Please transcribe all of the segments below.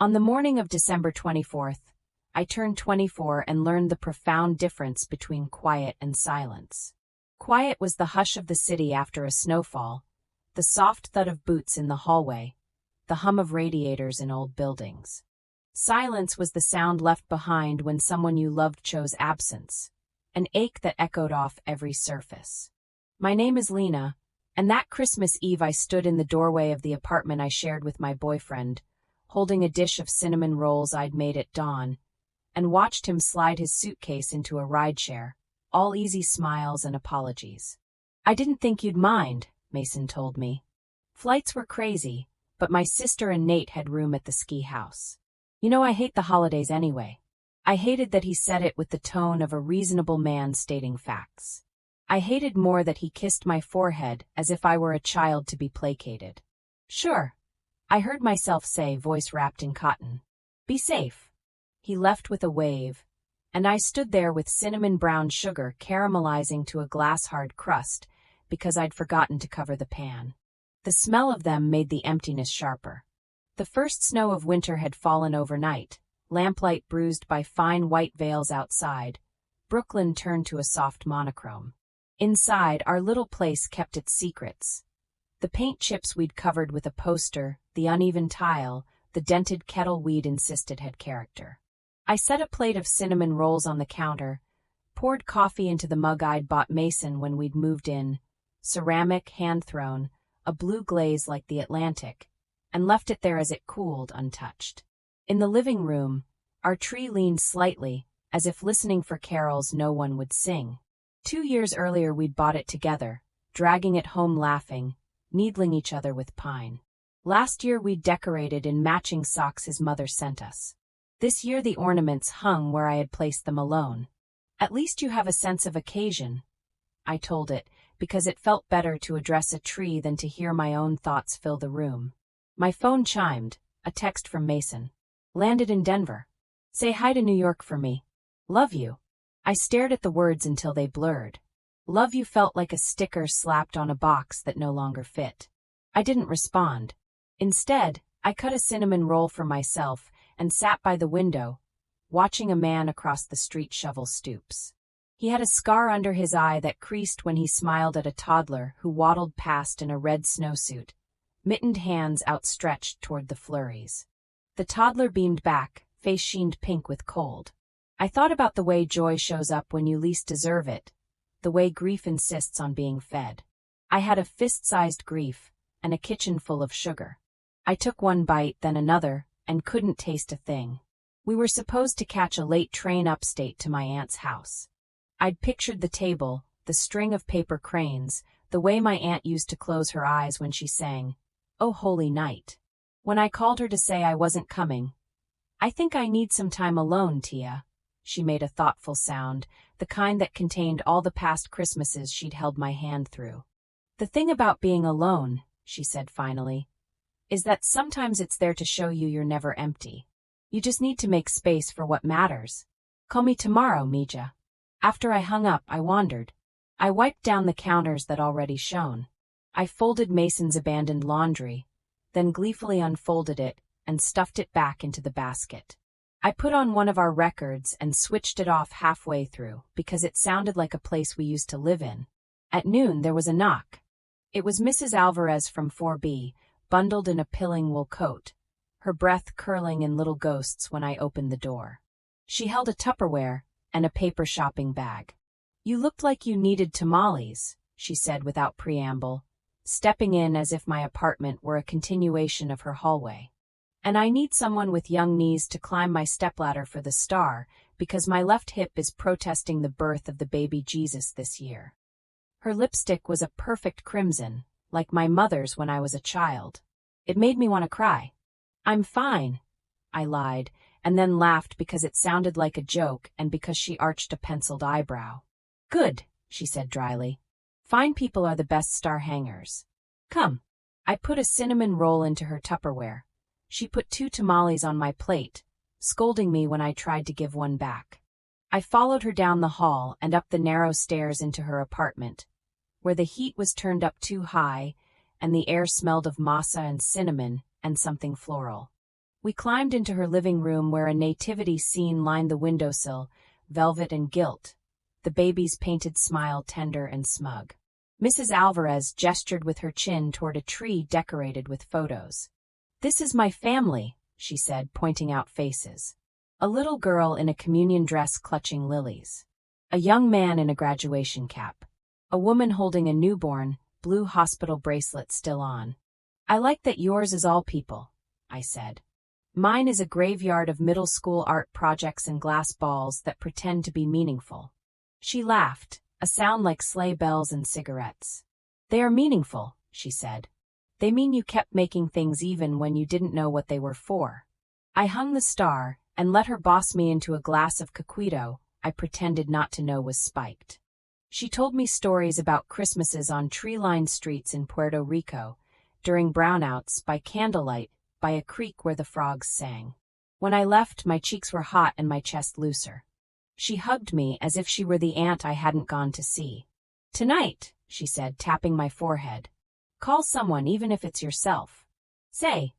On the morning of December 24th, I turned 24 and learned the profound difference between quiet and silence. Quiet was the hush of the city after a snowfall, the soft thud of boots in the hallway, the hum of radiators in old buildings. Silence was the sound left behind when someone you loved chose absence, an ache that echoed off every surface. My name is Lina, and that Christmas Eve I stood in the doorway of the apartment I shared with my boyfriend, holding a dish of cinnamon rolls I'd made at dawn, and watched him slide his suitcase into a rideshare, all easy smiles and apologies. "I didn't think you'd mind," Mason told me. "Flights were crazy, but my sister and Nate had room at the ski house. You know, I hate the holidays anyway." I hated that he said it with the tone of a reasonable man stating facts. I hated more that he kissed my forehead as if I were a child to be placated. "Sure," I heard myself say, voice wrapped in cotton. "Be safe." He left with a wave, and I stood there with cinnamon brown sugar caramelizing to a glass-hard crust because I'd forgotten to cover the pan. The smell of them made the emptiness sharper. The first snow of winter had fallen overnight, lamplight bruised by fine white veils outside. Brooklyn turned to a soft monochrome. Inside, our little place kept its secrets. The paint chips we'd covered with a poster, the uneven tile, the dented kettle we'd insisted had character. I set a plate of cinnamon rolls on the counter, poured coffee into the mug I'd bought Mason when we'd moved in, ceramic, hand-thrown, a blue glaze like the Atlantic, and left it there as it cooled, untouched. In the living room, our tree leaned slightly, as if listening for carols no one would sing. 2 years earlier we'd bought it together, dragging it home laughing, needling each other with pine. Last year we'd decorated in matching socks his mother sent us. This year the ornaments hung where I had placed them alone. "At least you have a sense of occasion," I told it, because it felt better to address a tree than to hear my own thoughts fill the room. My phone chimed, a text from Mason. "Landed in Denver. Say hi to New York for me. Love you." I stared at the words until they blurred. Love you felt like a sticker slapped on a box that no longer fit. I didn't respond. Instead, I cut a cinnamon roll for myself and sat by the window, watching a man across the street shovel stoops. He had a scar under his eye that creased when he smiled at a toddler who waddled past in a red snowsuit, mittened hands outstretched toward the flurries. The toddler beamed back, face sheened pink with cold. I thought about the way joy shows up when you least deserve it, the way grief insists on being fed. I had a fist-sized grief and a kitchen full of sugar. I took one bite, then another, and couldn't taste a thing. We were supposed to catch a late train upstate to my aunt's house. I'd pictured the table, the string of paper cranes, the way my aunt used to close her eyes when she sang, "Oh Holy Night." When I called her to say I wasn't coming, "I think I need some time alone, Tia," she made a thoughtful sound, the kind that contained all the past Christmases she'd held my hand through. "The thing about being alone," she said finally, "is that sometimes it's there to show you you're never empty. You just need to make space for what matters. Call me tomorrow, Mija." After I hung up, I wandered. I wiped down the counters that already shone. I folded Mason's abandoned laundry, then gleefully unfolded it and stuffed it back into the basket. I put on one of our records and switched it off halfway through because it sounded like a place we used to live in. At noon there was a knock. It was Mrs. Alvarez from 4B, bundled in a pilling wool coat, her breath curling in little ghosts when I opened the door. She held a Tupperware and a paper shopping bag. "You looked like you needed tamales," she said without preamble, stepping in as if my apartment were a continuation of her hallway. "And I need someone with young knees to climb my stepladder for the star because my left hip is protesting the birth of the baby Jesus this year." Her lipstick was a perfect crimson, like my mother's when I was a child. It made me want to cry. "I'm fine," I lied, and then laughed because it sounded like a joke and because she arched a penciled eyebrow. "Good," she said dryly. "Fine people are the best star hangers. Come." I put a cinnamon roll into her Tupperware. She put 2 tamales on my plate, scolding me when I tried to give one back. I followed her down the hall and up the narrow stairs into her apartment, where the heat was turned up too high and the air smelled of masa and cinnamon and something floral. We climbed into her living room where a nativity scene lined the windowsill, velvet and gilt, the baby's painted smile tender and smug. Mrs. Alvarez gestured with her chin toward a tree decorated with photos. "This is my family," she said, pointing out faces. A little girl in a communion dress clutching lilies. A young man in a graduation cap. A woman holding a newborn, blue hospital bracelet still on. "I like that yours is all people," I said. "Mine is a graveyard of middle school art projects and glass balls that pretend to be meaningful." She laughed, a sound like sleigh bells and cigarettes. "They are meaningful," she said. "They mean you kept making things even when you didn't know what they were for." I hung the star, and let her boss me into a glass of caquito I pretended not to know was spiked. She told me stories about Christmases on tree-lined streets in Puerto Rico, during brownouts, by candlelight, by a creek where the frogs sang. When I left, my cheeks were hot and my chest looser. She hugged me as if she were the aunt I hadn't gone to see. "Tonight," she said, tapping my forehead. "Call someone, even if it's yourself. Say,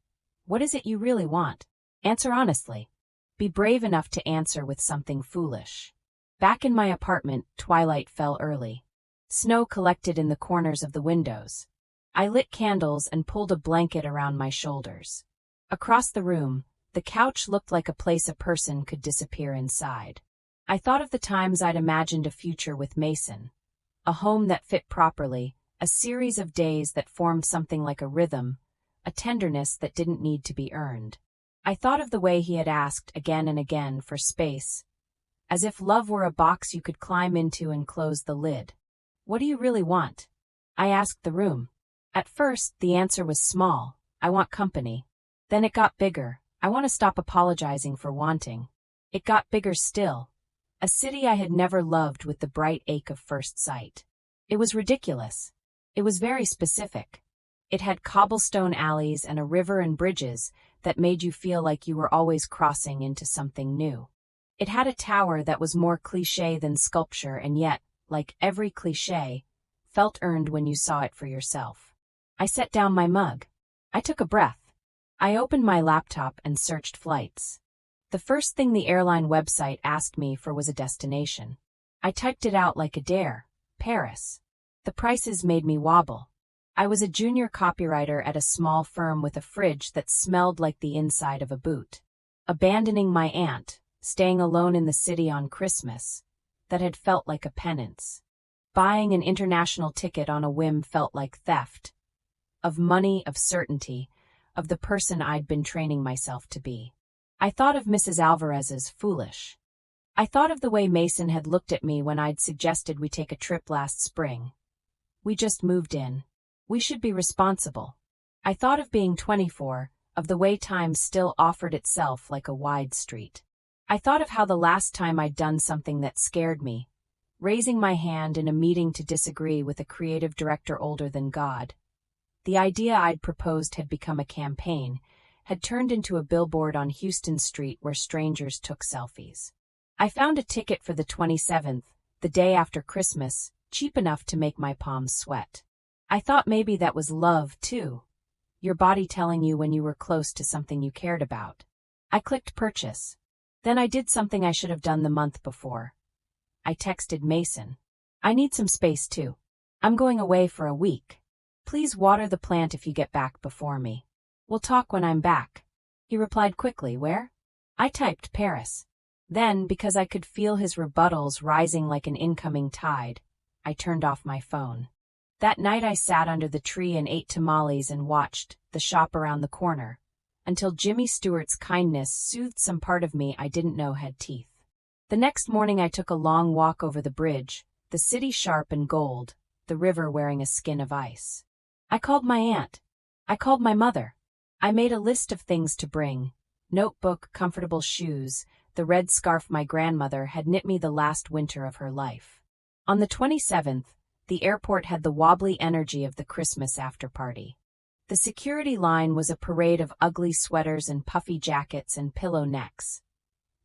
what is it you really want? Answer honestly. Be brave enough to answer with something foolish." Back in my apartment, twilight fell early. Snow collected in the corners of the windows. I lit candles and pulled a blanket around my shoulders. Across the room, the couch looked like a place a person could disappear inside. I thought of the times I'd imagined a future with Mason. A home that fit properly, a series of days that formed something like a rhythm, a tenderness that didn't need to be earned. I thought of the way he had asked again and again for space, as if love were a box you could climb into and close the lid. "What do you really want?" I asked the room. At first, the answer was small: "I want company." Then it got bigger: "I want to stop apologizing for wanting." It got bigger still: a city I had never loved with the bright ache of first sight. It was ridiculous. It was very specific. It had cobblestone alleys and a river and bridges that made you feel like you were always crossing into something new. It had a tower that was more cliché than sculpture and yet, like every cliché, felt earned when you saw it for yourself. I set down my mug. I took a breath. I opened my laptop and searched flights. The first thing the airline website asked me for was a destination. I typed it out like a dare: Paris. The prices made me wobble. I was a junior copywriter at a small firm with a fridge that smelled like the inside of a boot. Abandoning my aunt, staying alone in the city on Christmas, that had felt like a penance. Buying an international ticket on a whim felt like theft. Of money, of certainty, of the person I'd been training myself to be. I thought of Mrs. Alvarez's foolish. I thought of the way Mason had looked at me when I'd suggested we take a trip last spring. We just moved in. We should be responsible. I thought of being 24, of the way time still offered itself like a wide street. I thought of how the last time I'd done something that scared me, raising my hand in a meeting to disagree with a creative director older than God. The idea I'd proposed had become a campaign, had turned into a billboard on Houston Street where strangers took selfies. I found a ticket for the 27th, the day after Christmas, cheap enough to make my palms sweat. I thought maybe that was love, too. Your body telling you when you were close to something you cared about. I clicked purchase. Then I did something I should have done the month before. I texted Mason. "I need some space, too. I'm going away for a week. Please water the plant if you get back before me. We'll talk when I'm back." He replied quickly, "Where?" I typed Paris. Then, because I could feel his rebuttals rising like an incoming tide, I turned off my phone. That night I sat under the tree and ate tamales and watched The Shop Around the Corner, until Jimmy Stewart's kindness soothed some part of me I didn't know had teeth. The next morning I took a long walk over the bridge, the city sharp and gold, the river wearing a skin of ice. I called my aunt. I called my mother. I made a list of things to bring: notebook, comfortable shoes, the red scarf my grandmother had knit me the last winter of her life. On the 27th, the airport had the wobbly energy of the Christmas after-party. The security line was a parade of ugly sweaters and puffy jackets and pillow necks.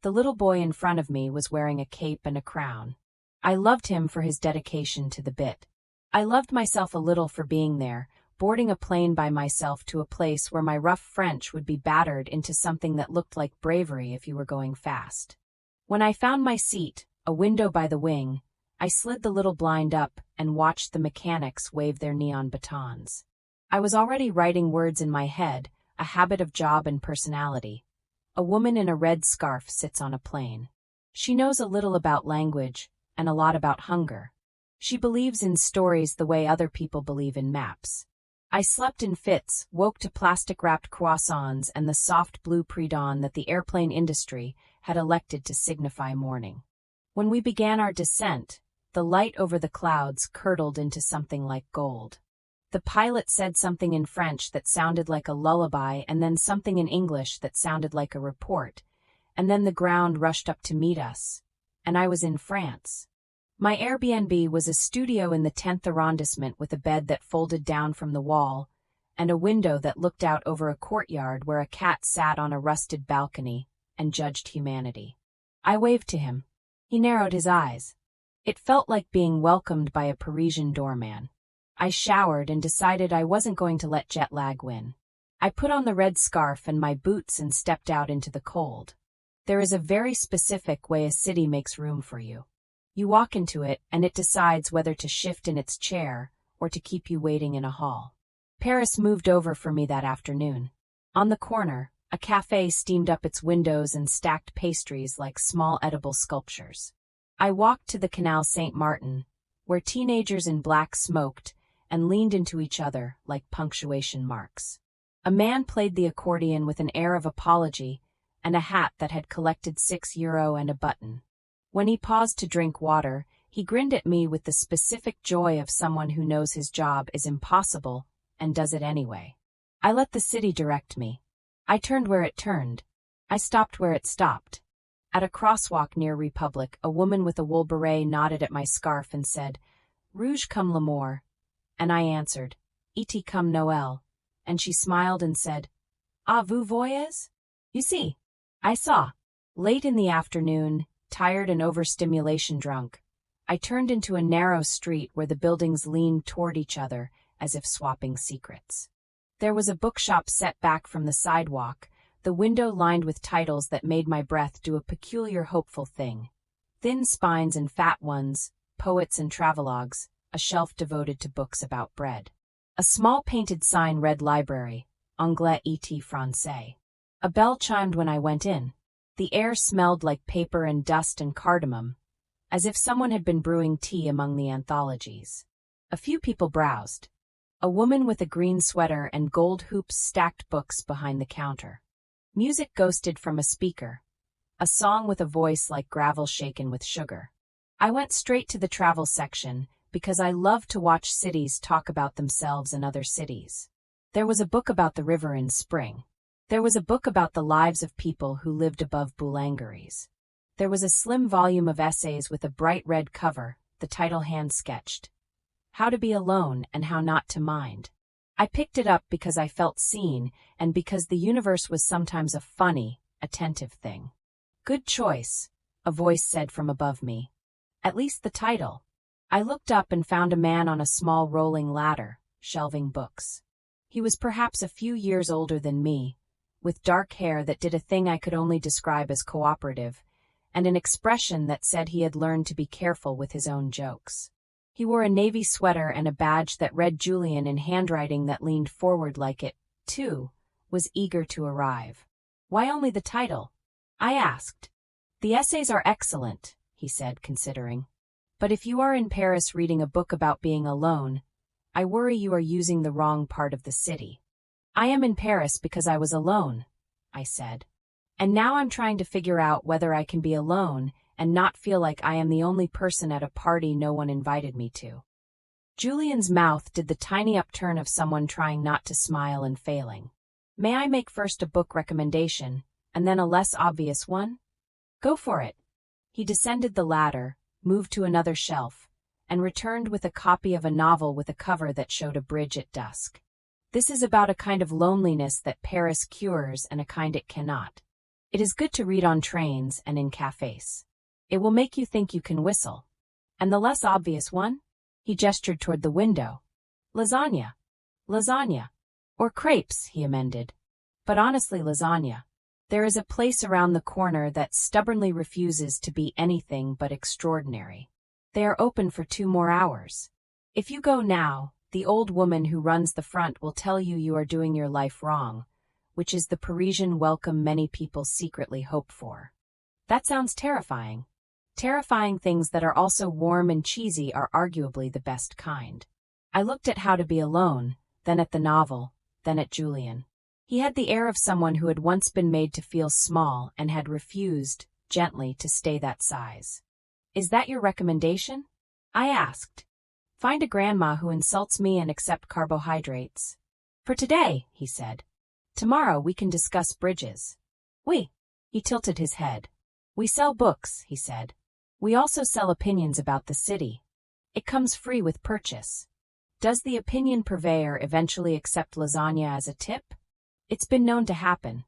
The little boy in front of me was wearing a cape and a crown. I loved him for his dedication to the bit. I loved myself a little for being there, boarding a plane by myself to a place where my rough French would be battered into something that looked like bravery if you were going fast. When I found my seat, a window by the wing, I slid the little blind up and watched the mechanics wave their neon batons. I was already writing words in my head, a habit of job and personality. A woman in a red scarf sits on a plane. She knows a little about language and a lot about hunger. She believes in stories the way other people believe in maps. I slept in fits, woke to plastic-wrapped croissants and the soft blue pre-dawn that the airplane industry had elected to signify morning. When we began our descent, the light over the clouds curdled into something like gold. The pilot said something in French that sounded like a lullaby and then something in English that sounded like a report, and then the ground rushed up to meet us, and I was in France. My Airbnb was a studio in the 10th arrondissement with a bed that folded down from the wall, and a window that looked out over a courtyard where a cat sat on a rusted balcony and judged humanity. I waved to him. He narrowed his eyes. It felt like being welcomed by a Parisian doorman. I showered and decided I wasn't going to let jet lag win. I put on the red scarf and my boots and stepped out into the cold. There is a very specific way a city makes room for you. You walk into it and it decides whether to shift in its chair or to keep you waiting in a hall. Paris moved over for me that afternoon. On the corner, a cafe steamed up its windows and stacked pastries like small edible sculptures. I walked to the Canal Saint-Martin, where teenagers in black smoked and leaned into each other like punctuation marks. A man played the accordion with an air of apology and a hat that had collected €6 and a button. When he paused to drink water, he grinned at me with the specific joy of someone who knows his job is impossible and does it anyway. I let the city direct me. I turned where it turned. I stopped where it stopped. At a crosswalk near Republic, a woman with a wool beret nodded at my scarf and said, "Rouge comme l'amour," and I answered, "Et comme Noël," and she smiled and said, "Ah, vous voyez?" You see. I saw. Late in the afternoon, tired and overstimulation drunk, I turned into a narrow street where the buildings leaned toward each other as if swapping secrets. There was a bookshop set back from the sidewalk, the window lined with titles that made my breath do a peculiar hopeful thing. Thin spines and fat ones, poets and travelogues, a shelf devoted to books about bread. A small painted sign read library, Anglais et Français. A bell chimed when I went in. The air smelled like paper and dust and cardamom, as if someone had been brewing tea among the anthologies. A few people browsed. A woman with a green sweater and gold hoops stacked books behind the counter. Music ghosted from a speaker, a song with a voice like gravel shaken with sugar. I went straight to the travel section because I love to watch cities talk about themselves and other cities. There was a book about the river in spring. There was a book about the lives of people who lived above boulangeries. There was a slim volume of essays with a bright red cover, the title hand-sketched. How to Be Alone and How Not to Mind. I picked it up because I felt seen and because the universe was sometimes a funny, attentive thing. Good choice, a voice said from above me. At least the title. I looked up and found a man on a small rolling ladder, shelving books. He was perhaps a few years older than me, with dark hair that did a thing I could only describe as cooperative, and an expression that said he had learned to be careful with his own jokes. He wore a navy sweater and a badge that read Julien in handwriting that leaned forward like it, too, was eager to arrive. Why only the title? I asked. The essays are excellent, he said, considering. But if you are in Paris reading a book about being alone, I worry you are using the wrong part of the city. I am in Paris because I was alone, I said. And now I'm trying to figure out whether I can be alone and not feel like I am the only person at a party no one invited me to. Julien's mouth did the tiny upturn of someone trying not to smile and failing. May I make first a book recommendation, and then a less obvious one? Go for it. He descended the ladder, moved to another shelf, and returned with a copy of a novel with a cover that showed a bridge at dusk. This is about a kind of loneliness that Paris cures and a kind it cannot. It is good to read on trains and in cafes. It will make you think you can whistle. And the less obvious one? He gestured toward the window. Lasagna. Lasagna. Or crepes, he amended. But honestly, lasagna. There is a place around the corner that stubbornly refuses to be anything but extraordinary. They are open for 2 more hours. If you go now, the old woman who runs the front will tell you you are doing your life wrong, which is the Parisian welcome many people secretly hope for. That sounds terrifying. Terrifying things that are also warm and cheesy are arguably the best kind. I looked at How to Be Alone, then at the novel, then at Julien. He had the air of someone who had once been made to feel small and had refused, gently, to stay that size. Is that your recommendation? I asked. Find a grandma who insults me and accept carbohydrates. For today, he said. Tomorrow we can discuss bridges. We. He tilted his head. We sell books, he said. We also sell opinions about the city. It comes free with purchase. Does the opinion purveyor eventually accept lasagna as a tip? It's been known to happen.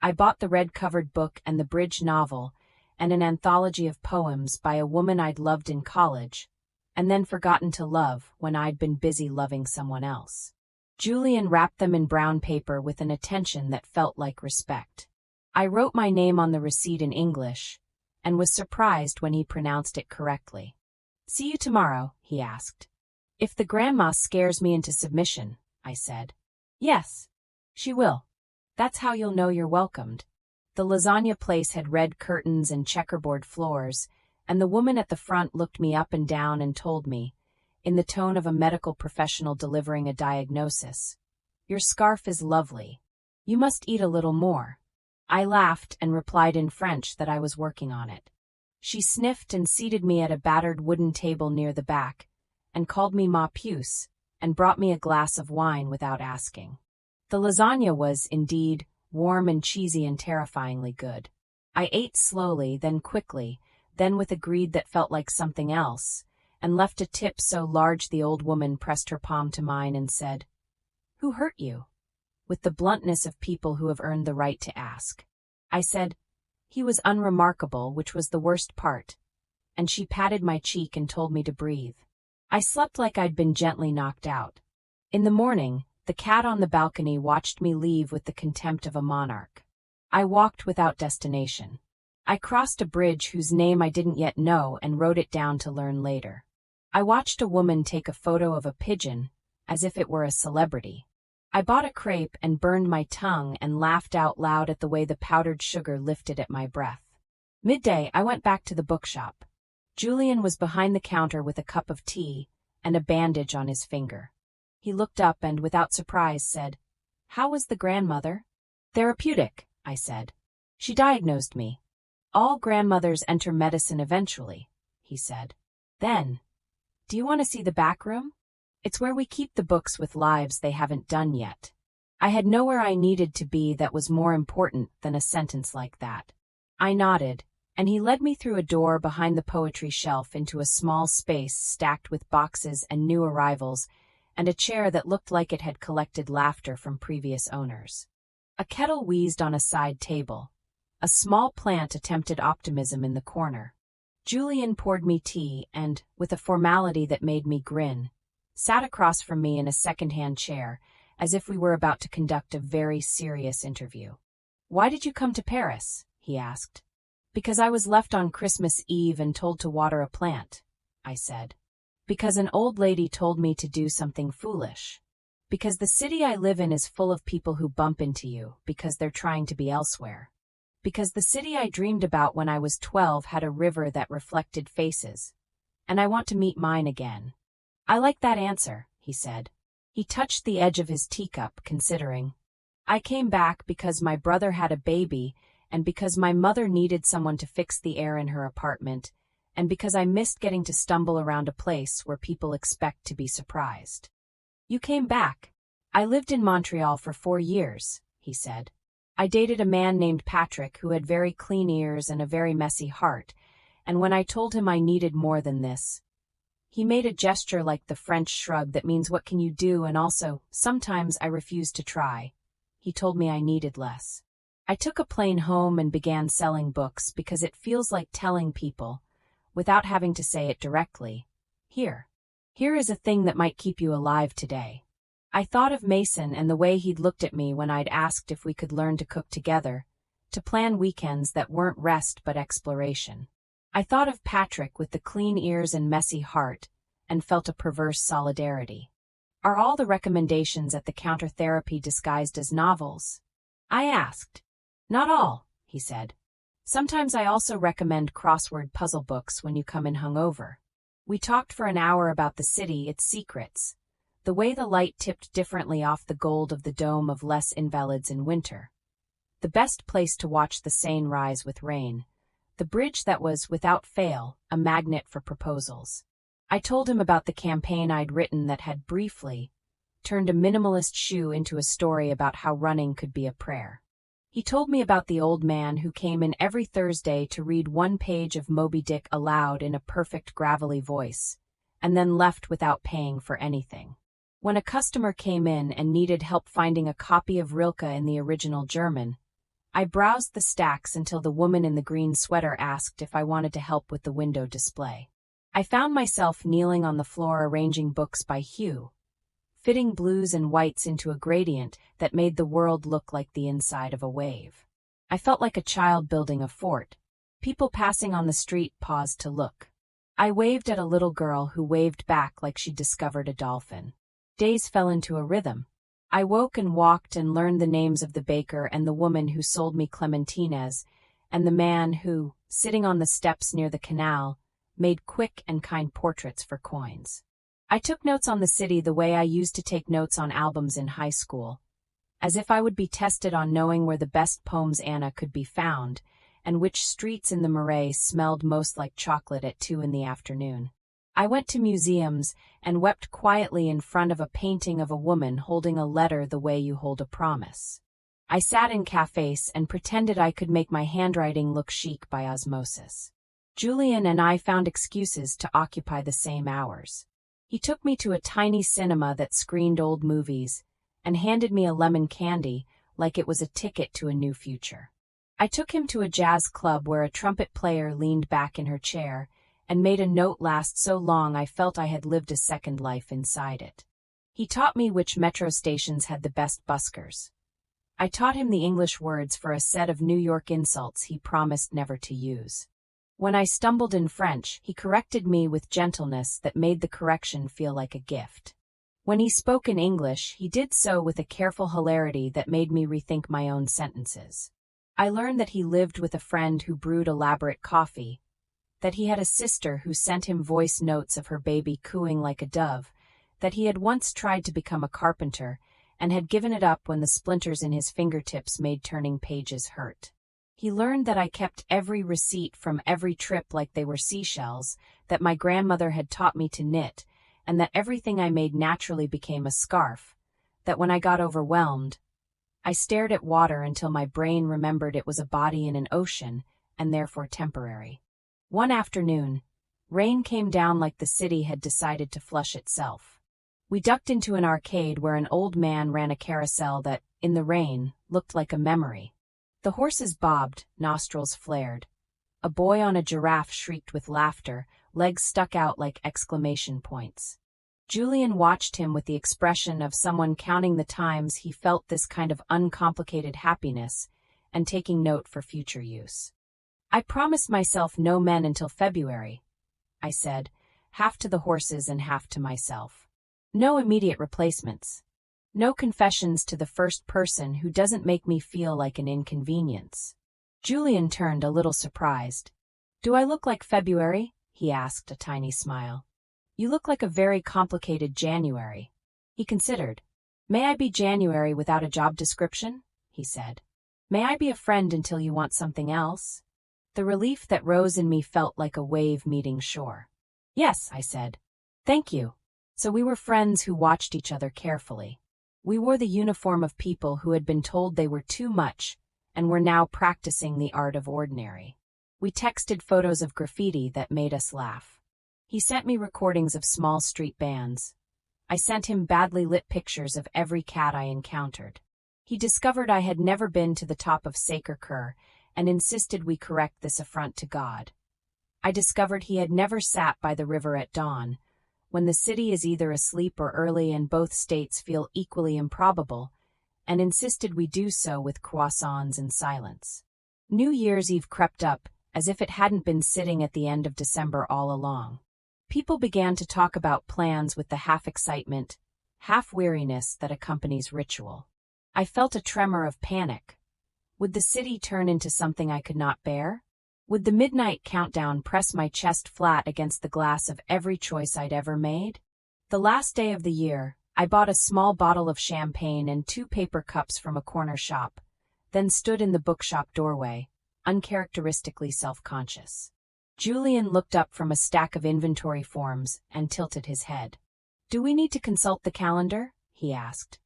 I bought the red-covered book and the bridge novel and an anthology of poems by a woman I'd loved in college, and then forgotten to love when I'd been busy loving someone else. Julien wrapped them in brown paper with an attention that felt like respect. I wrote my name on the receipt in English, and was surprised when he pronounced it correctly. See you tomorrow, he asked. If the grandma scares me into submission, I said. Yes. She will. That's how you'll know you're welcomed. The lasagna place had red curtains and checkerboard floors, and the woman at the front looked me up and down and told me, in the tone of a medical professional delivering a diagnosis, "Your scarf is lovely. You must eat a little more." I laughed and replied in French that I was working on it. She sniffed and seated me at a battered wooden table near the back, and called me ma puce, and brought me a glass of wine without asking. The lasagna was, indeed, warm and cheesy and terrifyingly good. I ate slowly, then quickly, then with a greed that felt like something else, and left a tip so large the old woman pressed her palm to mine and said, "Who hurt you?" with the bluntness of people who have earned the right to ask. I said, "He was unremarkable, which was the worst part," and she patted my cheek and told me to breathe. I slept like I'd been gently knocked out. In the morning, the cat on the balcony watched me leave with the contempt of a monarch. I walked without destination. I crossed a bridge whose name I didn't yet know and wrote it down to learn later. I watched a woman take a photo of a pigeon, as if it were a celebrity. I bought a crepe and burned my tongue and laughed out loud at the way the powdered sugar lifted at my breath. Midday, I went back to the bookshop. Julien was behind the counter with a cup of tea and a bandage on his finger. He looked up and, without surprise, said, "How was the grandmother?" "Therapeutic," I said. "She diagnosed me." "All grandmothers enter medicine eventually," he said. Then, "Do you want to see the back room? It's where we keep the books with lives they haven't done yet." I had nowhere I needed to be that was more important than a sentence like that. I nodded, and he led me through a door behind the poetry shelf into a small space stacked with boxes and new arrivals, and a chair that looked like it had collected laughter from previous owners. A kettle wheezed on a side table. A small plant attempted optimism in the corner. Julien poured me tea and, with a formality that made me grin, sat across from me in a second-hand chair, as if we were about to conduct a very serious interview. "Why did you come to Paris?" he asked. "Because I was left on Christmas Eve and told to water a plant," I said. "Because an old lady told me to do something foolish. Because the city I live in is full of people who bump into you because they're trying to be elsewhere. Because the city I dreamed about when I was 12 had a river that reflected faces, and I want to meet mine again." "I like that answer," he said. He touched the edge of his teacup, considering. "I came back because my brother had a baby, and because my mother needed someone to fix the air in her apartment, and because I missed getting to stumble around a place where people expect to be surprised." "You came back." "I lived in Montreal for 4 years," he said. "I dated a man named Patrick who had very clean ears and a very messy heart, and when I told him I needed more than this, he made a gesture like the French shrug that means what can you do, and also, sometimes I refused to try. He told me I needed less. I took a plane home and began selling books because it feels like telling people, without having to say it directly, Here is a thing that might keep you alive today." I thought of Mason and the way he'd looked at me when I'd asked if we could learn to cook together, to plan weekends that weren't rest but exploration. I thought of Patrick with the clean ears and messy heart, and felt a perverse solidarity. Are all the recommendations at the counter therapy disguised as novels? I asked. Not all, he said. Sometimes I also recommend crossword puzzle books when you come in hungover. We talked for an hour about the city, its secrets, the way the light tipped differently off the gold of the dome of Les Invalides in winter, the best place to watch the Seine rise with rain, the bridge that was, without fail, a magnet for proposals. I told him about the campaign I'd written that had briefly turned a minimalist shoe into a story about how running could be a prayer. He told me about the old man who came in every Thursday to read one page of Moby Dick aloud in a perfect gravelly voice, and then left without paying for anything. When a customer came in and needed help finding a copy of Rilke in the original German, I browsed the stacks until the woman in the green sweater asked if I wanted to help with the window display. I found myself kneeling on the floor arranging books by hue, fitting blues and whites into a gradient that made the world look like the inside of a wave. I felt like a child building a fort. People passing on the street paused to look. I waved at a little girl who waved back like she'd discovered a dolphin. Days fell into a rhythm. I woke and walked and learned the names of the baker and the woman who sold me clementines, and the man who, sitting on the steps near the canal, made quick and kind portraits for coins. I took notes on the city the way I used to take notes on albums in high school, as if I would be tested on knowing where the best poems Anna could be found, and which streets in the Marais smelled most like chocolate at 2 in the afternoon. I went to museums and wept quietly in front of a painting of a woman holding a letter the way you hold a promise. I sat in cafes and pretended I could make my handwriting look chic by osmosis. Julien and I found excuses to occupy the same hours. He took me to a tiny cinema that screened old movies and handed me a lemon candy like it was a ticket to a new future. I took him to a jazz club where a trumpet player leaned back in her chair and made a note last so long I felt I had lived a second life inside it. He taught me which metro stations had the best buskers. I taught him the English words for a set of New York insults he promised never to use. When I stumbled in French, he corrected me with gentleness that made the correction feel like a gift. When he spoke in English, he did so with a careful hilarity that made me rethink my own sentences. I learned that he lived with a friend who brewed elaborate coffee, that he had a sister who sent him voice notes of her baby cooing like a dove, that he had once tried to become a carpenter and had given it up when the splinters in his fingertips made turning pages hurt. He learned that I kept every receipt from every trip like they were seashells, that my grandmother had taught me to knit, and that everything I made naturally became a scarf, that when I got overwhelmed, I stared at water until my brain remembered it was a body in an ocean, and therefore temporary. One afternoon, rain came down like the city had decided to flush itself. We ducked into an arcade where an old man ran a carousel that, in the rain, looked like a memory. The horses bobbed, nostrils flared. A boy on a giraffe shrieked with laughter, legs stuck out like exclamation points. Julien watched him with the expression of someone counting the times he felt this kind of uncomplicated happiness and taking note for future use. I promised myself no men until February, I said, half to the horses and half to myself. No immediate replacements. No confessions to the first person who doesn't make me feel like an inconvenience. Julien turned a little surprised. Do I look like February? He asked, a tiny smile. You look like a very complicated January. He considered. May I be January without a job description? He said. May I be a friend until you want something else? The relief that rose in me felt like a wave meeting shore. Yes, I said. Thank you. So we were friends who watched each other carefully. We wore the uniform of people who had been told they were too much and were now practicing the art of ordinary. We texted photos of graffiti that made us laugh. He sent me recordings of small street bands. I sent him badly lit pictures of every cat I encountered. He discovered I had never been to the top of Sacre-Cœur and insisted we correct this affront to God. I discovered he had never sat by the river at dawn, when the city is either asleep or early and both states feel equally improbable, and insisted we do so with croissants and silence. New Year's Eve crept up, as if it hadn't been sitting at the end of December all along. People began to talk about plans with the half-excitement, half-weariness that accompanies ritual. I felt a tremor of panic. Would the city turn into something I could not bear? Would the midnight countdown press my chest flat against the glass of every choice I'd ever made? The last day of the year, I bought a small bottle of champagne and 2 paper cups from a corner shop, then stood in the bookshop doorway, uncharacteristically self-conscious. Julien looked up from a stack of inventory forms and tilted his head. "Do we need to consult the calendar?" he asked.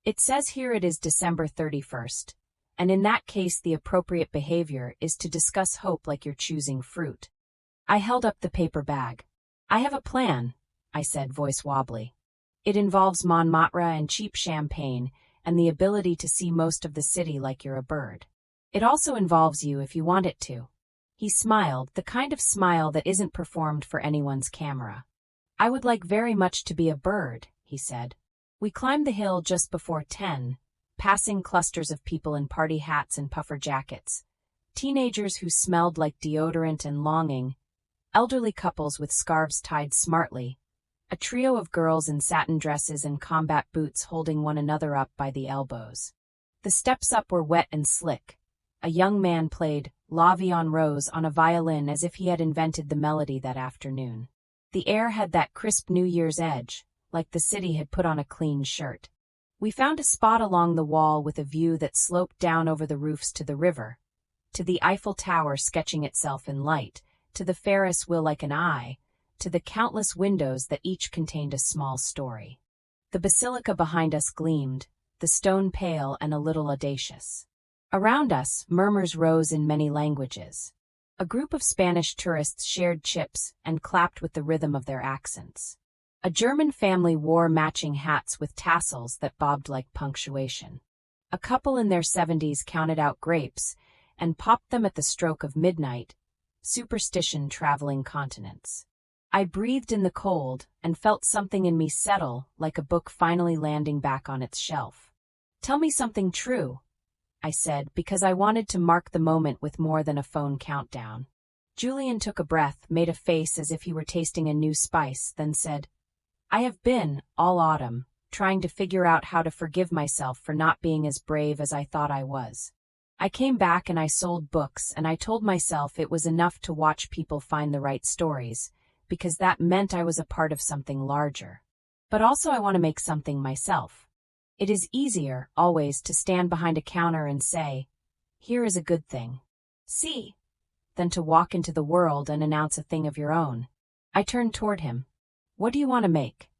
"It says here it is December 31st. And in that case the appropriate behavior is to discuss hope like you're choosing fruit." I held up the paper bag. "I have a plan," I said, voice wobbly. "It involves Montmartre and cheap champagne and the ability to see most of the city like you're a bird. It also involves you if you want it to." He smiled, the kind of smile that isn't performed for anyone's camera. "I would like very much to be a bird," he said. We climbed the hill just before 10, passing clusters of people in party hats and puffer jackets, teenagers who smelled like deodorant and longing, elderly couples with scarves tied smartly, a trio of girls in satin dresses and combat boots holding one another up by the elbows. The steps up were wet and slick. A young man played La Vie en Rose on a violin as if he had invented the melody that afternoon. The air had that crisp New Year's edge, like the city had put on a clean shirt. We found a spot along the wall with a view that sloped down over the roofs to the river, to the Eiffel Tower sketching itself in light, to the Ferris wheel like an eye, to the countless windows that each contained a small story. The basilica behind us gleamed, the stone pale and a little audacious. Around us, murmurs rose in many languages. A group of Spanish tourists shared chips and clapped with the rhythm of their accents. A German family wore matching hats with tassels that bobbed like punctuation. A couple in their 70s counted out grapes and popped them at the stroke of midnight, superstition traveling continents. I breathed in the cold and felt something in me settle like a book finally landing back on its shelf. "Tell me something true," I said, because I wanted to mark the moment with more than a phone countdown. Julien took a breath, made a face as if he were tasting a new spice, then said, "I have been, all autumn, trying to figure out how to forgive myself for not being as brave as I thought I was. I came back and I sold books, and I told myself it was enough to watch people find the right stories, because that meant I was a part of something larger. But also I want to make something myself. It is easier, always, to stand behind a counter and say, 'Here is a good thing. See,' than to walk into the world and announce a thing of your own." I turned toward him. "What do you want to make?"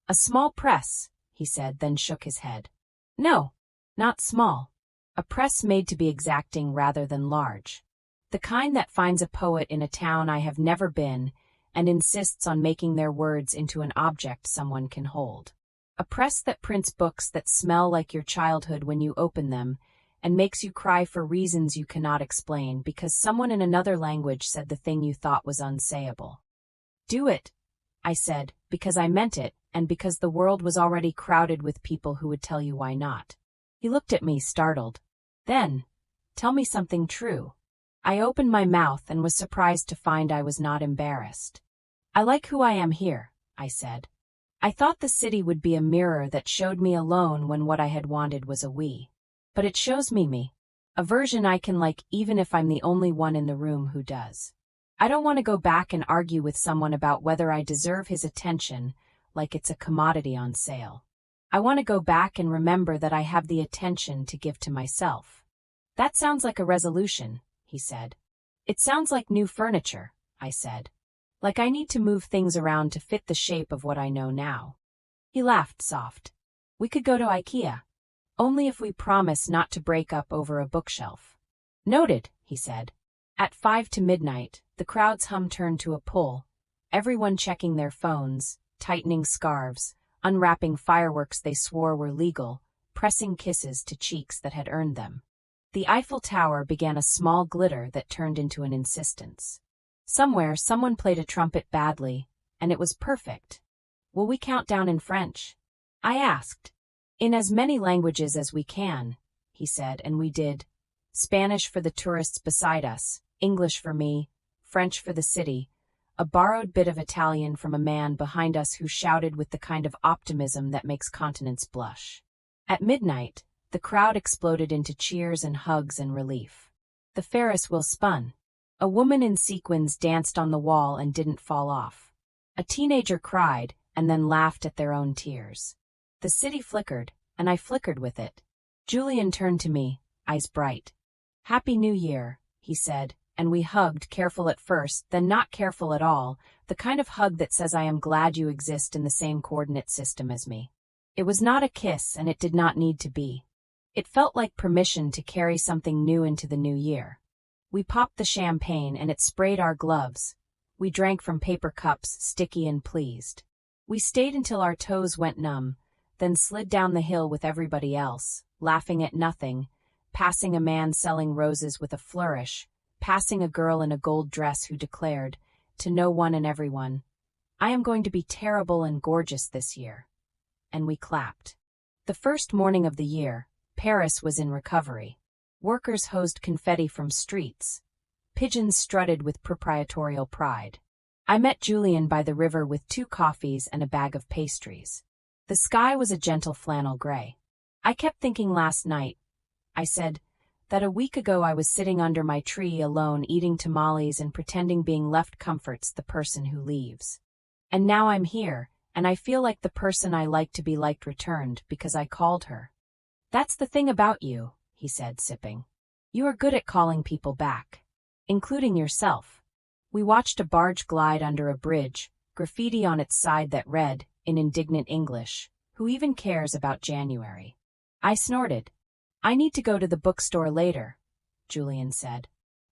"A small press," he said, then shook his head. "No, not small. A press made to be exacting rather than large. The kind that finds a poet in a town I have never been and insists on making their words into an object someone can hold. A press that prints books that smell like your childhood when you open them and makes you cry for reasons you cannot explain because someone in another language said the thing you thought was unsayable." "Do it," I said, because I meant it and because the world was already crowded with people who would tell you why not. He looked at me, startled. "Then, tell me something true." I opened my mouth and was surprised to find I was not embarrassed. "I like who I am here," I said. "I thought the city would be a mirror that showed me alone when what I had wanted was a we. But it shows me, a version I can like even if I'm the only one in the room who does. I don't want to go back and argue with someone about whether I deserve his attention like it's a commodity on sale. I want to go back and remember that I have the attention to give to myself." "That sounds like a resolution," he said. "It sounds like new furniture," I said. "Like I need to move things around to fit the shape of what I know now." He laughed soft. "We could go to IKEA. Only if we promise not to break up over a bookshelf." "Noted," he said. At 5 to midnight, the crowd's hum turned to a pull, everyone checking their phones, tightening scarves, unwrapping fireworks they swore were legal, pressing kisses to cheeks that had earned them. The Eiffel Tower began a small glitter that turned into an insistence. Somewhere, someone played a trumpet badly, and it was perfect. Will we count down in French? I asked. In as many languages as we can, he said, and we did. Spanish for the tourists beside us, English for me, French for the city, a borrowed bit of Italian from a man behind us who shouted with the kind of optimism that makes continents blush. At midnight, the crowd exploded into cheers and hugs and relief. The Ferris wheel spun. A woman in sequins danced on the wall and didn't fall off. A teenager cried and then laughed at their own tears. The city flickered, and I flickered with it. Julien turned to me, eyes bright. "Happy New Year," he said, and we hugged, careful at first, then not careful at all, the kind of hug that says I am glad you exist in the same coordinate system as me. It was not a kiss, and it did not need to be. It felt like permission to carry something new into the new year. We popped the champagne, and it sprayed our gloves. We drank from paper cups, sticky and pleased. We stayed until our toes went numb, then slid down the hill with everybody else, laughing at nothing, passing a man selling roses with a flourish, passing a girl in a gold dress who declared, to no one and everyone, "I am going to be terrible and gorgeous this year." And we clapped. The first morning of the year, Paris was in recovery. Workers hosed confetti from streets. Pigeons strutted with proprietorial pride. I met Julien by the river with 2 coffees and a bag of pastries. The sky was a gentle flannel gray. "I kept thinking last night," I said, "that a week ago I was sitting under my tree alone eating tamales and pretending being left comforts the person who leaves. And now I'm here, and I feel like the person I like to be liked returned because I called her." "That's the thing about you," he said, sipping. "You are good at calling people back, including yourself." We watched a barge glide under a bridge, graffiti on its side that read, in indignant English, "Who even cares about January?" I snorted. "I need to go to the bookstore later," Julien said.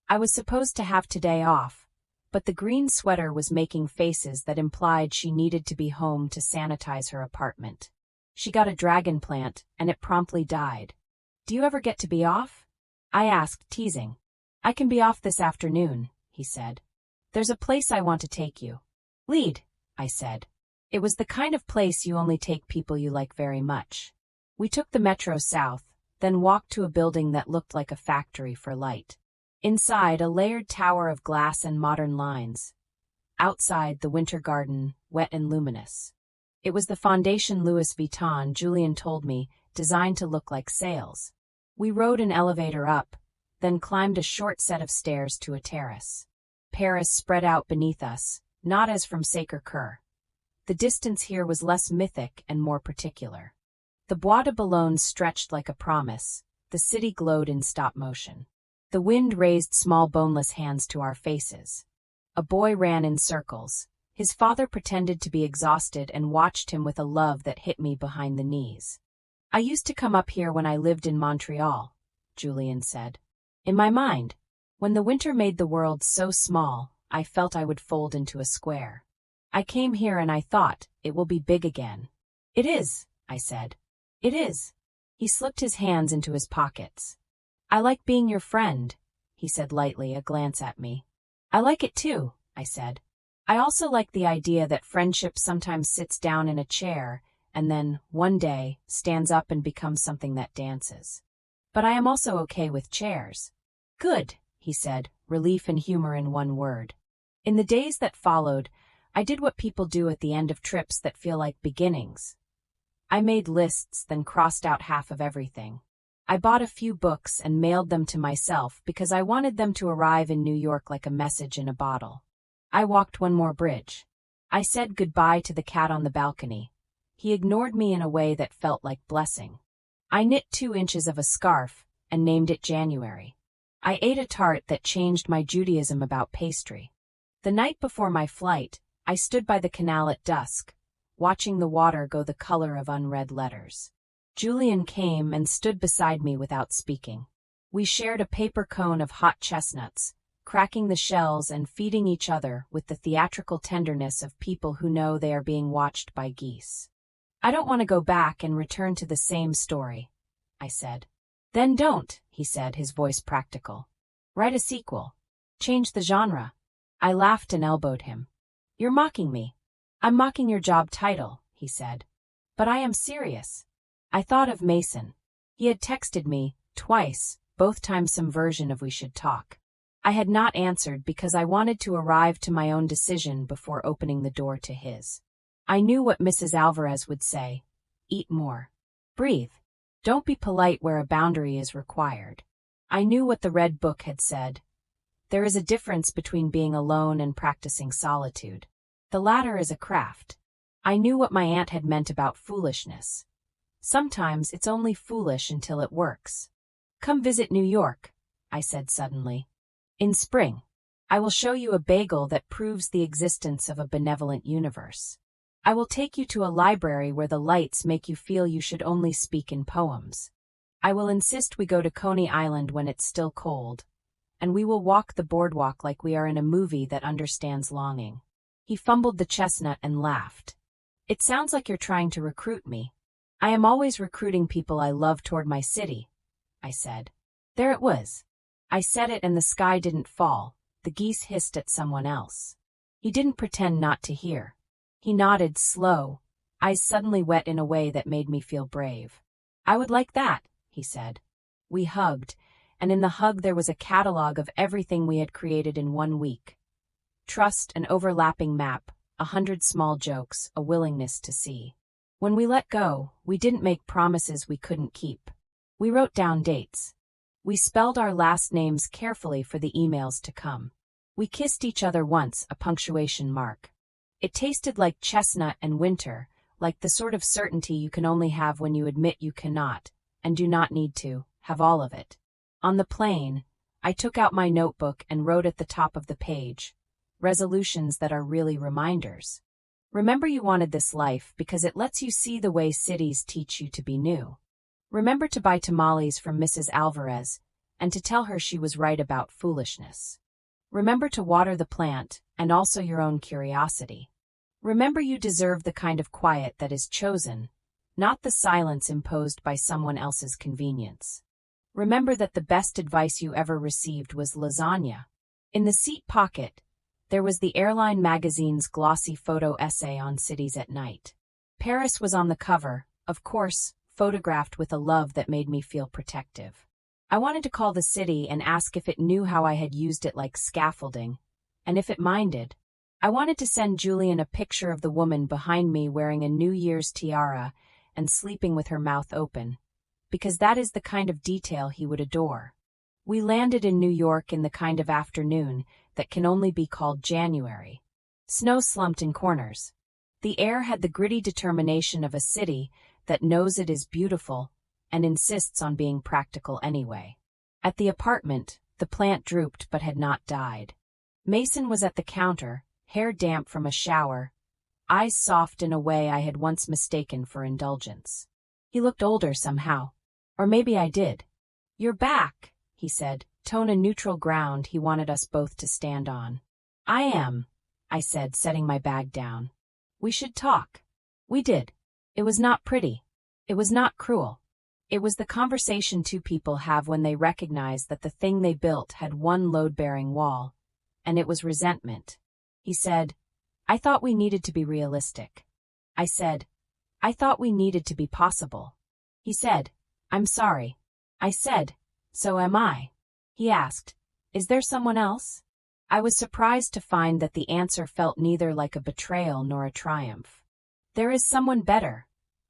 I was supposed to have today off, but the green sweater was making faces that implied she needed to be home to sanitize her apartment. She got a dragon plant, and it promptly died. "Do you ever get to be off?" I asked, teasing. "I can be off this afternoon," he said. "There's a place I want to take you." "Lead," I said. It was the kind of place you only take people you like very much. We took the metro south, then walked to a building that looked like a factory for light. Inside, a layered tower of glass and modern lines. Outside, the winter garden, wet and luminous. It was the Fondation Louis Vuitton, Julien told me, designed to look like sails. We rode an elevator up, then climbed a short set of stairs to a terrace. Paris spread out beneath us, not as from Sacré-Cœur. The distance here was less mythic and more particular. The Bois de Boulogne stretched like a promise. The city glowed in stop motion. The wind raised small boneless hands to our faces. A boy ran in circles. His father pretended to be exhausted and watched him with a love that hit me behind the knees. "I used to come up here when I lived in Montreal," Julien said. "In my mind, when the winter made the world so small, I felt I would fold into a square. I came here and I thought, it will be big again." "It is," I said. "It is." He slipped his hands into his pockets. "I like being your friend," he said lightly, a glance at me. "I like it too," I said. "I also like the idea that friendship sometimes sits down in a chair and then, one day, stands up and becomes something that dances. But I am also okay with chairs." "Good," he said, relief and humor in one word. In the days that followed, I did what people do at the end of trips that feel like beginnings. I made lists, then crossed out half of everything. I bought a few books and mailed them to myself because I wanted them to arrive in New York like a message in a bottle. I walked one more bridge. I said goodbye to the cat on the balcony. He ignored me in a way that felt like blessing. I knit 2 inches of a scarf and named it January. I ate a tart that changed my Judaism about pastry. The night before my flight, I stood by the canal at dusk, watching the water go the color of unread letters. Julien came and stood beside me without speaking. We shared a paper cone of hot chestnuts, cracking the shells and feeding each other with the theatrical tenderness of people who know they are being watched by geese. "I don't want to go back and return to the same story," I said. "Then don't," he said, his voice practical. "Write a sequel. Change the genre." I laughed and elbowed him. "You're mocking me." I'm mocking your job title, he said. But I am serious. I thought of Mason. He had texted me, twice, both times some version of we should talk. I had not answered because I wanted to arrive to my own decision before opening the door to his. I knew what Mrs. Alvarez would say. Eat more. Breathe. Don't be polite where a boundary is required. I knew what the Red Book had said. There is a difference between being alone and practicing solitude. The latter is a craft. I knew what my aunt had meant about foolishness. Sometimes it's only foolish until it works. Come visit New York, I said suddenly. In spring. I will show you a bagel that proves the existence of a benevolent universe. I will take you to a library where the lights make you feel you should only speak in poems. I will insist we go to Coney Island when it's still cold, and we will walk the boardwalk like we are in a movie that understands longing. He fumbled the chestnut and laughed. It sounds like you're trying to recruit me. I am always recruiting people I love toward my city, I said. There it was. I said it and the sky didn't fall. The geese hissed at someone else. He didn't pretend not to hear. He nodded, slow, eyes suddenly wet in a way that made me feel brave. I would like that, he said. We hugged, and in the hug there was a catalogue of everything we had created in 1 week. Trust, an overlapping map, 100 small jokes, a willingness to see. When we let go, we didn't make promises we couldn't keep. We wrote down dates. We spelled our last names carefully for the emails to come. We kissed each other once, a punctuation mark. It tasted like chestnut and winter, like the sort of certainty you can only have when you admit you cannot, and do not need to, have all of it. On the plane, I took out my notebook and wrote at the top of the page, resolutions that are really reminders. Remember you wanted this life because it lets you see the way cities teach you to be new. Remember to buy tamales from Mrs. Alvarez, and to tell her she was right about foolishness. Remember to water the plant, and also your own curiosity. Remember you deserve the kind of quiet that is chosen, not the silence imposed by someone else's convenience. Remember that the best advice you ever received was lasagna. In the seat pocket, there was the airline magazine's glossy photo essay on cities at night. Paris was on the cover, of course, photographed with a love that made me feel protective. I wanted to call the city and ask if it knew how I had used it like scaffolding, and if it minded. I wanted to send Julien a picture of the woman behind me wearing a New Year's tiara and sleeping with her mouth open, because that is the kind of detail he would adore. We landed in New York in the kind of afternoon that can only be called January. Snow slumped in corners. The air had the gritty determination of a city that knows it is beautiful and insists on being practical anyway. At the apartment, the plant drooped but had not died. Mason was at the counter, hair damp from a shower, eyes soft in a way I had once mistaken for indulgence. He looked older somehow. Or maybe I did. You're back, he said, tone a neutral ground he wanted us both to stand on. I am, I said, setting my bag down. We should talk. We did. It was not pretty. It was not cruel. It was the conversation two people have when they recognize that the thing they built had one load-bearing wall, and it was resentment. He said, I thought we needed to be realistic. I said, I thought we needed to be possible. He said, I'm sorry. I said, so am I. He asked, is there someone else? I was surprised to find that the answer felt neither like a betrayal nor a triumph. There is someone better,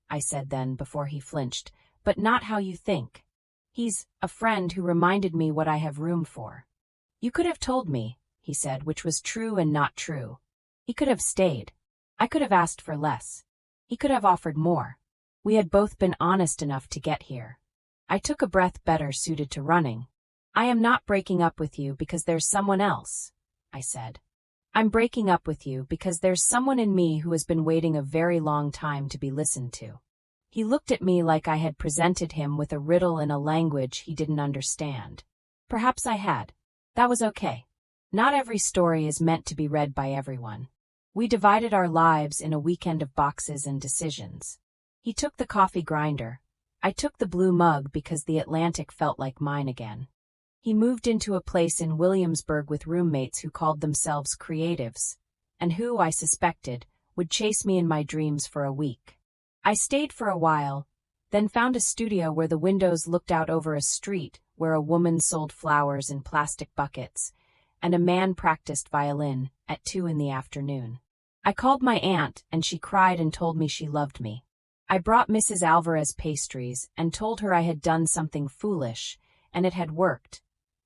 I said then before he flinched, but not how you think. He's a friend who reminded me what I have room for. You could have told me, he said, which was true and not true. He could have stayed. I could have asked for less. He could have offered more. We had both been honest enough to get here. I took a breath better suited to running. I am not breaking up with you because there's someone else, I said. I'm breaking up with you because there's someone in me who has been waiting a very long time to be listened to. He looked at me like I had presented him with a riddle in a language he didn't understand. Perhaps I had. That was okay. Not every story is meant to be read by everyone. We divided our lives in a weekend of boxes and decisions. He took the coffee grinder. I took the blue mug because the Atlantic felt like mine again. He moved into a place in Williamsburg with roommates who called themselves creatives, and who, I suspected, would chase me in my dreams for a week. I stayed for a while, then found a studio where the windows looked out over a street where a woman sold flowers in plastic buckets, and a man practiced violin at 2 in the afternoon. I called my aunt, and she cried and told me she loved me. I brought Mrs. Alvarez pastries and told her I had done something foolish, and it had worked,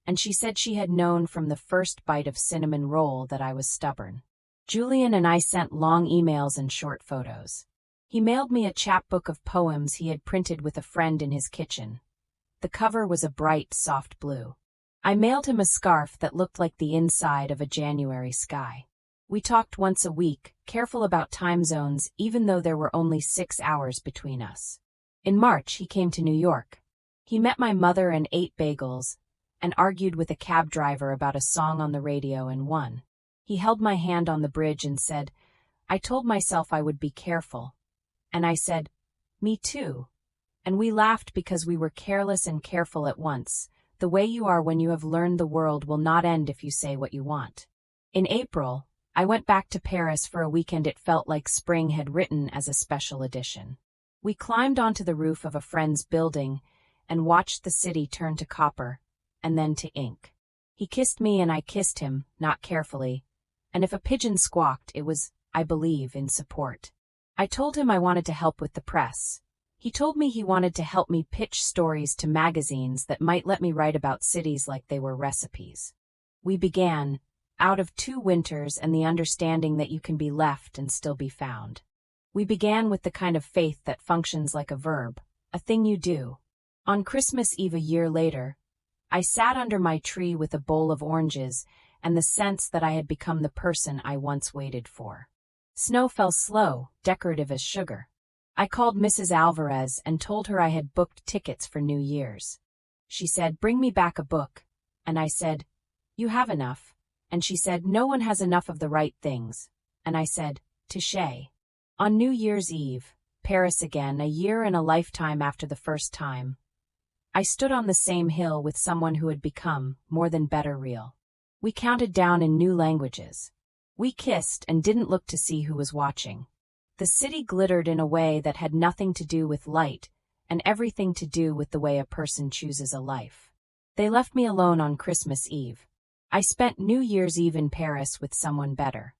and she said she had known from the first bite of cinnamon roll that I was stubborn. Julien and I sent long emails and short photos. He mailed me a chapbook of poems he had printed with a friend in his kitchen. The cover was a bright, soft blue. I mailed him a scarf that looked like the inside of a January sky. We talked once a week, careful about time zones even though there were only 6 hours between us. In March, he came to New York. He met my mother and ate bagels, and argued with a cab driver about a song on the radio and won. He held my hand on the bridge and said, "I told myself I would be careful." And I said, "Me too." And we laughed because we were careless and careful at once, the way you are when you have learned the world will not end if you say what you want. In April, I went back to Paris for a weekend. It felt like spring had written as a special edition. We climbed onto the roof of a friend's building and watched the city turn to copper, and then to ink. He kissed me and I kissed him, not carefully, and if a pigeon squawked, it was, I believe, in support. I told him I wanted to help with the press. He told me he wanted to help me pitch stories to magazines that might let me write about cities like they were recipes. We began, out of 2 winters and the understanding that you can be left and still be found. We began with the kind of faith that functions like a verb, a thing you do. On Christmas Eve a year later, I sat under my tree with a bowl of oranges and the sense that I had become the person I once waited for. Snow fell slow, decorative as sugar. I called Mrs. Alvarez and told her I had booked tickets for New Year's. She said, "Bring me back a book." And I said, "You have enough." And she said, "No one has enough of the right things." And I said, "Touché." On New Year's Eve, Paris again, a year and a lifetime after the first time, I stood on the same hill with someone who had become, more than better, real. We counted down in new languages. We kissed and didn't look to see who was watching. The city glittered in a way that had nothing to do with light and everything to do with the way a person chooses a life. They left me alone on Christmas Eve. I spent New Year's Eve in Paris with someone better.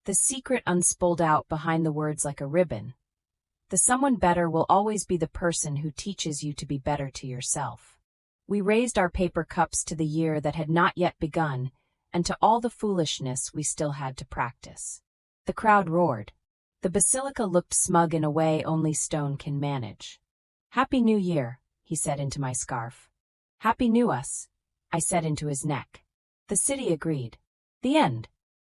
The secret unspooled out behind the words like a ribbon. The someone better will always be the person who teaches you to be better to yourself. We raised our paper cups to the year that had not yet begun, and to all the foolishness we still had to practice. The crowd roared. The basilica looked smug in a way only stone can manage. "Happy New Year," he said into my scarf. "Happy New Us," I said into his neck. The city agreed. The end.